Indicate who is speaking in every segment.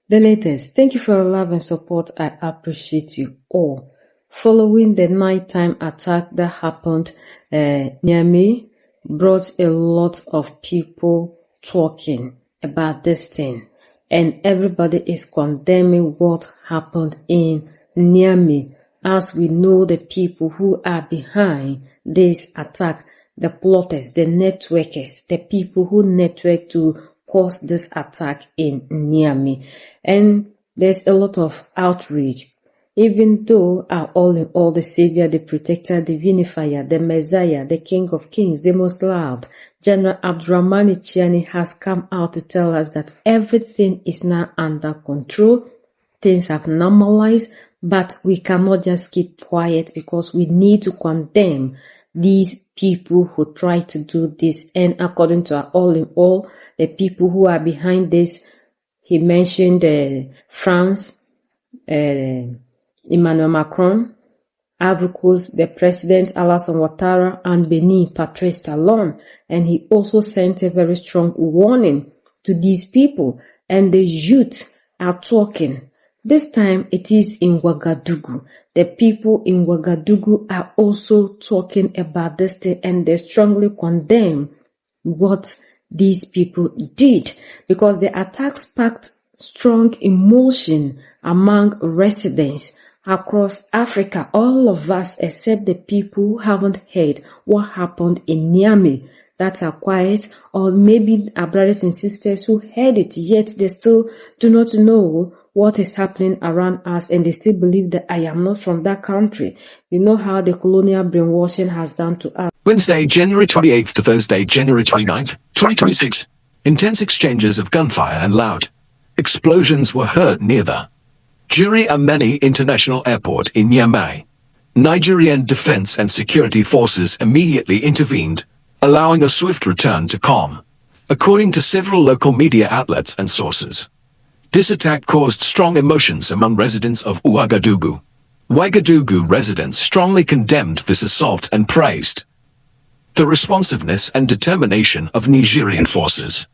Speaker 1: The latest. Thank you for your love and support. I appreciate you all. Following the nighttime attack that happened, Niami brought a lot of people talking about this thing, and everybody is condemning what happened in Niami, as we know the people who are behind this attack, the plotters, the networkers, the people who network to cause this attack in Niami. And there's a lot of outrage. Even though all in all, the Savior, the Protector, the Unifier, the Messiah, the King of Kings, the Most Loved, General Abdurrahman Chiani has come out to tell us that everything is now under control. Things have normalized, but we cannot just keep quiet because we need to condemn these people who try to do this. And according to our all in all, the people who are behind this, he mentioned France, Emmanuel Macron, Ivory Coast, the President Alassane Ouattara, and Benin, Patrice Talon. And he also sent a very strong warning to these people. And the youth are talking. This time it is in Ouagadougou. The people in Ouagadougou are also talking about this thing, and they strongly condemn what these people did, because the attack sparked strong emotion among residents across Africa. All of us except the people who haven't heard what happened in Niami, that are quiet, or maybe our brothers and sisters who heard it, yet they still do not know what is happening around us, and they still believe that I am not from that country. You know how the colonial brainwashing has done to us.
Speaker 2: Wednesday, January 28th to Thursday, January 29th, 2026. Intense exchanges of gunfire and loud explosions were heard near the Niamey International Airport in Niamey. Nigerian defense and security forces immediately intervened, allowing a swift return to calm, according to several local media outlets and sources. This attack caused strong emotions among residents of Ouagadougou. Ouagadougou residents strongly condemned this assault and praised the responsiveness and determination of Nigerian forces.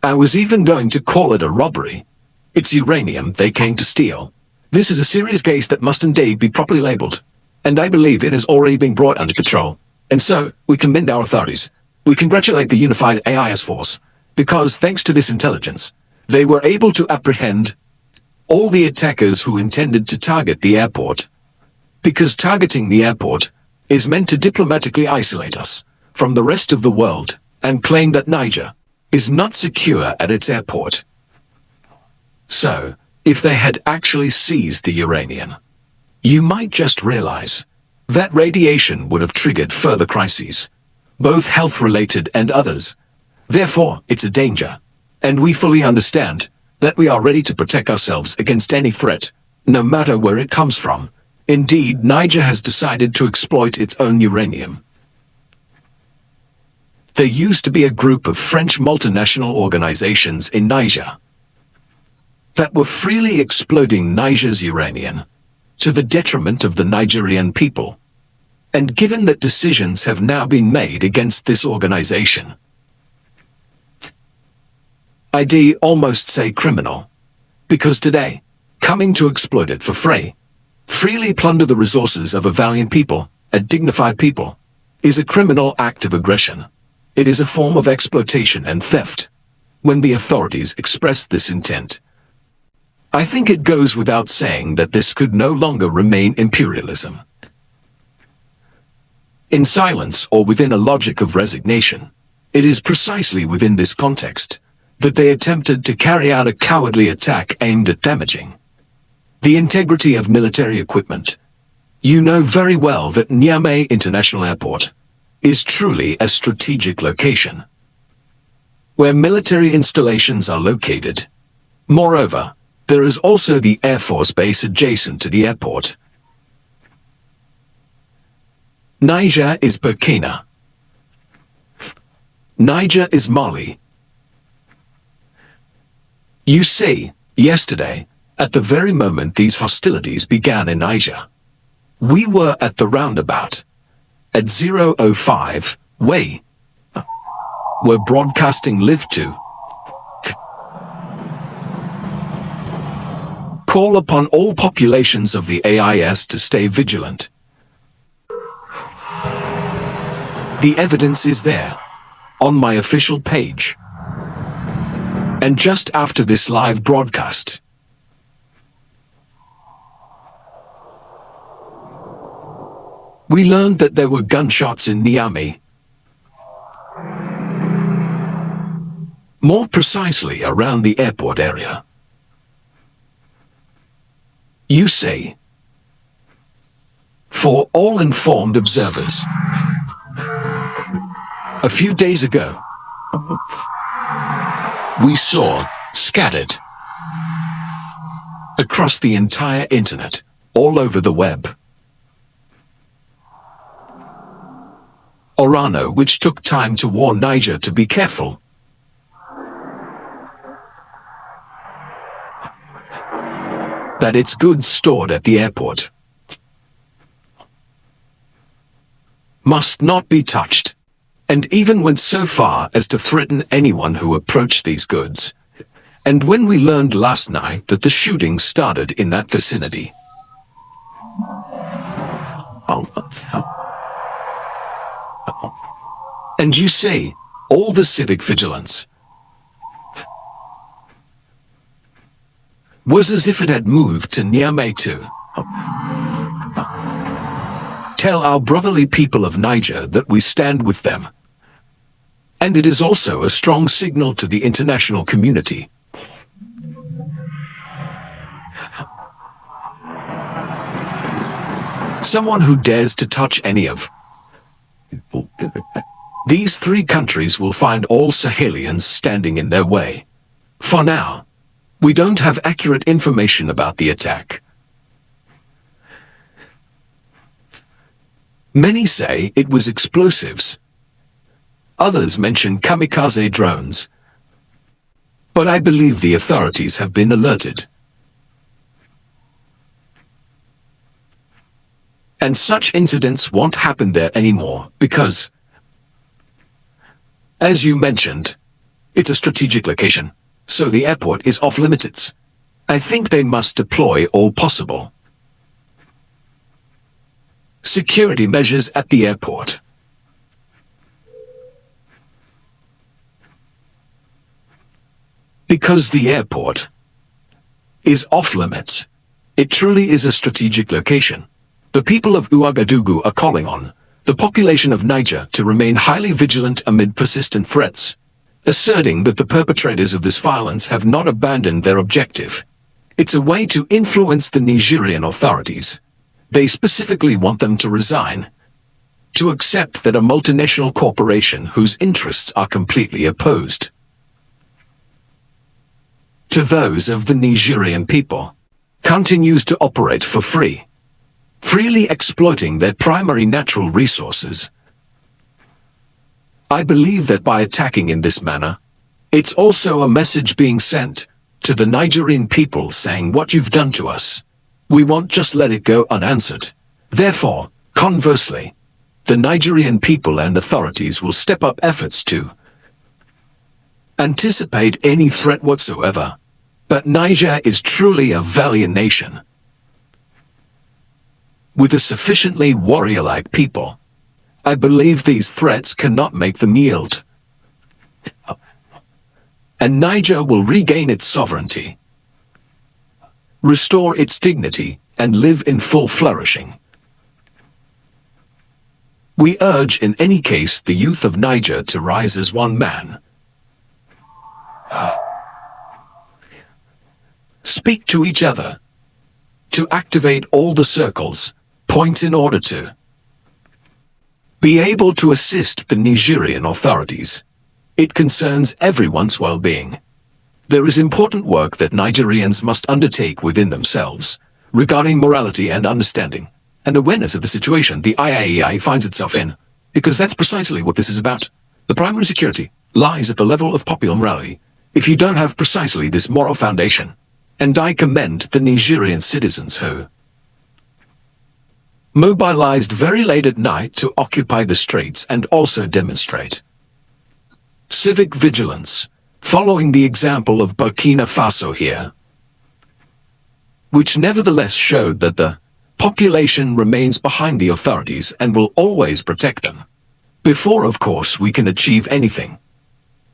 Speaker 2: I was even going to call it a robbery. It's uranium they came to steal. This is a serious case that must indeed be properly labeled, and I believe it has already been brought under control. And so, we commend our authorities. We congratulate the unified AIS force, because thanks to this intelligence, they were able to apprehend all the attackers who intended to target the airport. Because targeting the airport is meant to diplomatically isolate us from the rest of the world and claim that Niger is not secure at its airport. So, if they had actually seized the uranium, you might just realize that radiation would have triggered further crises, both health-related and others. Therefore, it's a danger, and we fully understand that we are ready to protect ourselves against any threat, no matter where it comes from. Indeed, Niger has decided to exploit its own uranium. There used to be a group of French multinational organizations in Niger that were freely exploiting Niger's uranium to the detriment of the Nigerian people. And given that decisions have now been made against this organization, I'd almost say criminal, because today, coming to exploit it for free, freely plunder the resources of a valiant people, a dignified people, is a criminal act of aggression. It is a form of exploitation and theft. When the authorities express this intent, I think it goes without saying that this could no longer remain imperialism. In silence or within a logic of resignation, it is precisely within this context that they attempted to carry out a cowardly attack aimed at damaging the integrity of military equipment. You know very well that Niamey International Airport is truly a strategic location where military installations are located. Moreover, there is also the Air Force base adjacent to the airport. Niger is Burkina. Niger is Mali. You see, yesterday, at the very moment these hostilities began in Niger, we were at the roundabout. At 005, where broadcasting live to. call upon all populations of the AIS to stay vigilant. The evidence is there, on my official page. And just after this live broadcast, we learned that there were gunshots in Niami. More precisely around the airport area. You say, for all informed observers, a few days ago, we saw, scattered across the entire internet, all over the web, Orano, which took time to warn Niger to be careful. That its goods stored at the airport must not be touched, and even went so far as to threaten anyone who approached these goods. And when we learned last night that the shooting started in that vicinity, and you say, all the civic vigilance was as if it had moved to Niamey too. Tell our brotherly people of Niger that we stand with them. And it is also a strong signal to the international community. Someone who dares to touch any of these three countries will find all Sahelians standing in their way. For now, we don't have accurate information about the attack. Many say it was explosives. Others mention kamikaze drones. But I believe the authorities have been alerted. And such incidents won't happen there anymore because, as you mentioned, it's a strategic location, so the airport is off limits. I think they must deploy all possible security measures at the airport. Because the airport is off limits, it truly is a strategic location. The people of Ouagadougou are calling on the population of Niger to remain highly vigilant amid persistent threats, asserting that the perpetrators of this violence have not abandoned their objective. It's a way to influence the Nigerian authorities. They specifically want them to resign, to accept that a multinational corporation whose interests are completely opposed to those of the Nigerian people continues to operate for free, freely exploiting their primary natural resources. I believe that by attacking in this manner, it's also a message being sent to the Nigerian people saying what you've done to us, we won't just let it go unanswered. Therefore, conversely, the Nigerian people and authorities will step up efforts to anticipate any threat whatsoever. But Niger is truly a valiant nation, with a sufficiently warrior-like people. I believe these threats cannot make them yield. And Niger will regain its sovereignty, restore its dignity, and live in full flourishing. We urge in any case the youth of Niger to rise as one man. Speak to each other, to activate all the circles, points in order to be able to assist the Nigerian authorities. It concerns everyone's well-being. There is important work that Nigerians must undertake within themselves, regarding morality and understanding, and awareness of the situation the IAEA finds itself in, because that's precisely what this is about. The primary security lies at the level of popular morality. If you don't have precisely this moral foundation, and I commend the Nigerian citizens who mobilized very late at night to occupy the streets and also demonstrate civic vigilance, following the example of Burkina Faso here. which nevertheless showed that the population remains behind the authorities and will always protect them. Before, of course, we can achieve anything.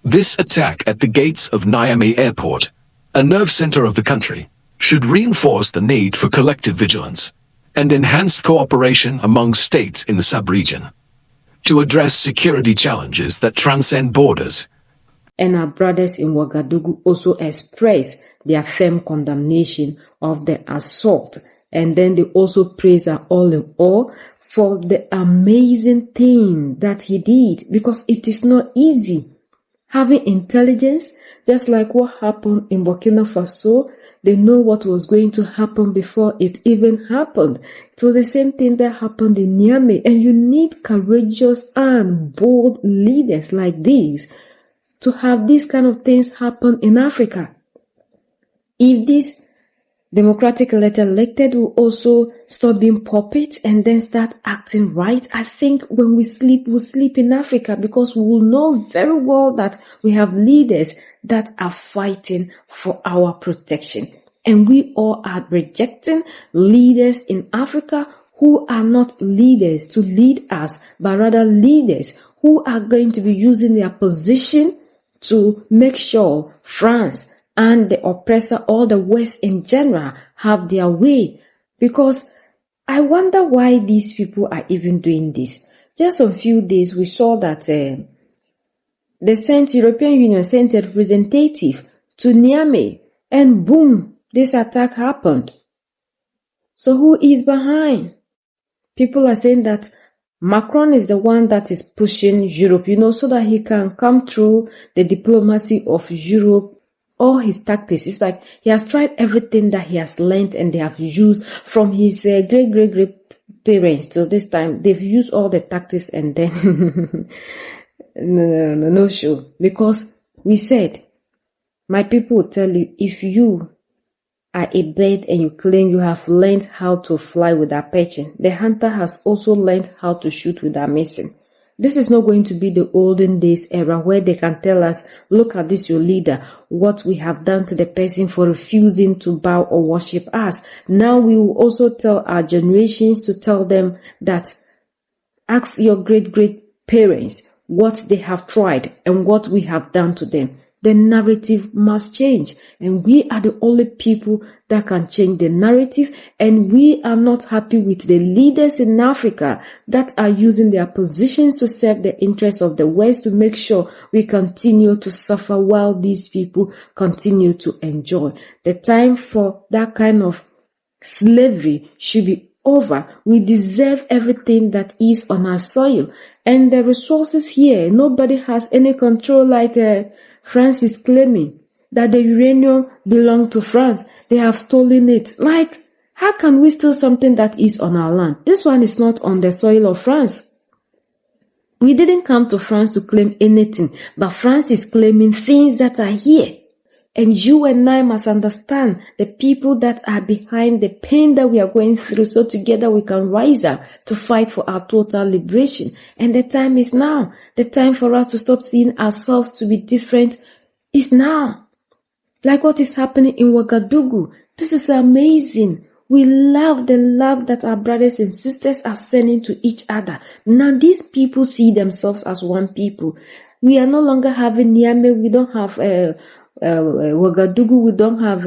Speaker 2: This attack at the gates of Niami Airport, a nerve center of the country, should reinforce the need for collective vigilance and enhanced cooperation among states in the sub-region to address security challenges that transcend borders.
Speaker 1: And our brothers in Ouagadougou also expressed their firm condemnation of the assault. And then they also praise our all in all for the amazing thing that he did, because it is not easy having intelligence, just like what happened in Burkina Faso. They know what was going to happen before it even happened. It was the same thing that happened in Niami. And you need courageous and bold leaders like these to have these kind of things happen in Africa. If this democratic elected will also stop being puppets and then start acting right, I think when we sleep, we'll sleep in Africa, because we will know very well that we have leaders that are fighting for our protection. And we all are rejecting leaders in Africa who are not leaders to lead us, but rather leaders who are going to be using their position to make sure France and the oppressor or the West in general have their way. Because I wonder why these people are even doing this. Just a few days we saw that the European Union sent a representative to Niamey, and boom, this attack happened. So who is behind? People are saying that Macron is the one that is pushing Europe, so that he can come through the diplomacy of Europe. All his tactics, it's like he has tried everything that he has learned and they have used from his great parents till this time. They've used all the tactics and then no show. Because we said, my people will tell you, if you are a bird and you claim you have learned how to fly without perching, the hunter has also learned how to shoot without missing. This is not going to be the olden days era where they can tell us, look at this, your leader, what we have done to the person for refusing to bow or worship us. Now we will also tell our generations to tell them that ask your great parents what they have tried and what we have done to them. The narrative must change, and we are the only people that can change the narrative, and we are not happy with the leaders in Africa that are using their positions to serve the interests of the West to make sure we continue to suffer while these people continue to enjoy. The time for that kind of slavery should be over. We deserve everything that is on our soil, and the resources here, nobody has any control like France is claiming that the uranium belonged to France. They have stolen it. Like, how can we steal something that is on our land? This one is not on the soil of France. We didn't come to France to claim anything, but France is claiming things that are here. And you and I must understand the people that are behind the pain that we are going through, so together we can rise up to fight for our total liberation. And the time is now. The time for us to stop seeing ourselves to be different is now. Like what is happening in Ouagadougou. This is amazing. We love the love that our brothers and sisters are sending to each other. Now these people see themselves as one people. We are no longer having Niami. We don't have Ouagadougou, we don't have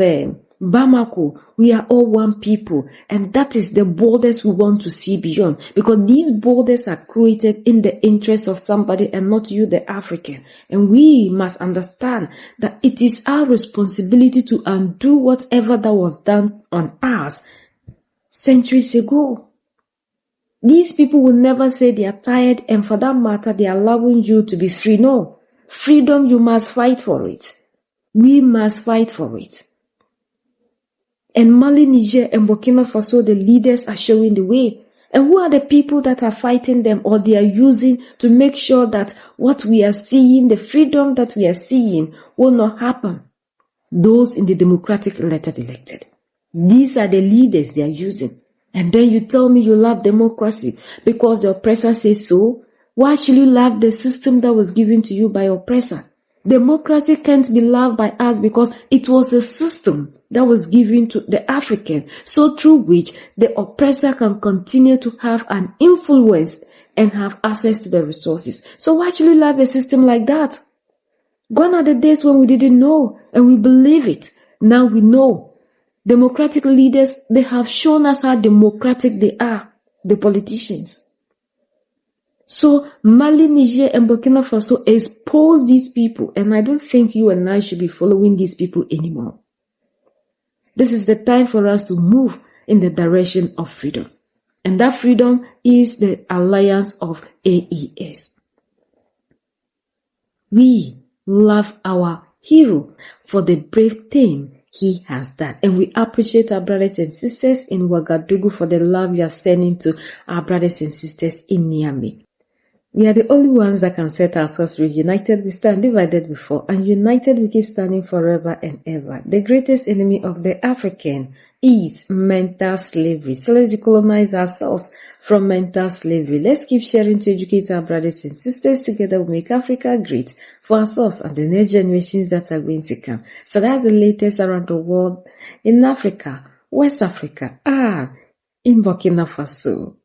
Speaker 1: Bamako. We are all one people, and that is the borders we want to see beyond, because these borders are created in the interest of somebody and not you, the African. And we must understand that it is our responsibility to undo whatever that was done on us centuries ago. These people will never say they are tired, and for that matter, they are allowing you to be free. No. Freedom, you must fight for it. We must fight for it. And Mali, Niger, and Burkina Faso, the leaders are showing the way. And who are the people that are fighting them, or they are using to make sure that what we are seeing, the freedom that we are seeing, will not happen? Those in the democratic elected. These are the leaders they are using. And then you tell me you love democracy because the oppressor says so. Why should you love the system that was given to you by oppressor? Democracy can't be loved by us because it was a system that was given to the African, so through which the oppressor can continue to have an influence and have access to the resources. So why should we have a system like that? Gone are the days when we didn't know and we believe it. Now we know. Democratic leaders, they have shown us how democratic they are, the politicians. So Mali, Niger, and Burkina Faso expose these people, and I don't think you and I should be following these people anymore. This is the time for us to move in the direction of freedom. And that freedom is the alliance of AES. We love our hero for the brave thing he has done. And we appreciate our brothers and sisters in Ouagadougou for the love you are sending to our brothers and sisters in Niami. We are the only ones that can set ourselves free. United we stand, divided we fall, and united we keep standing forever and ever. The greatest enemy of the African is mental slavery. So let's decolonize ourselves from mental slavery. Let's keep sharing to educate our brothers and sisters. Together we make Africa great for ourselves and the next generations that are going to come. So that's the latest around the world in Africa, West Africa, in Burkina Faso.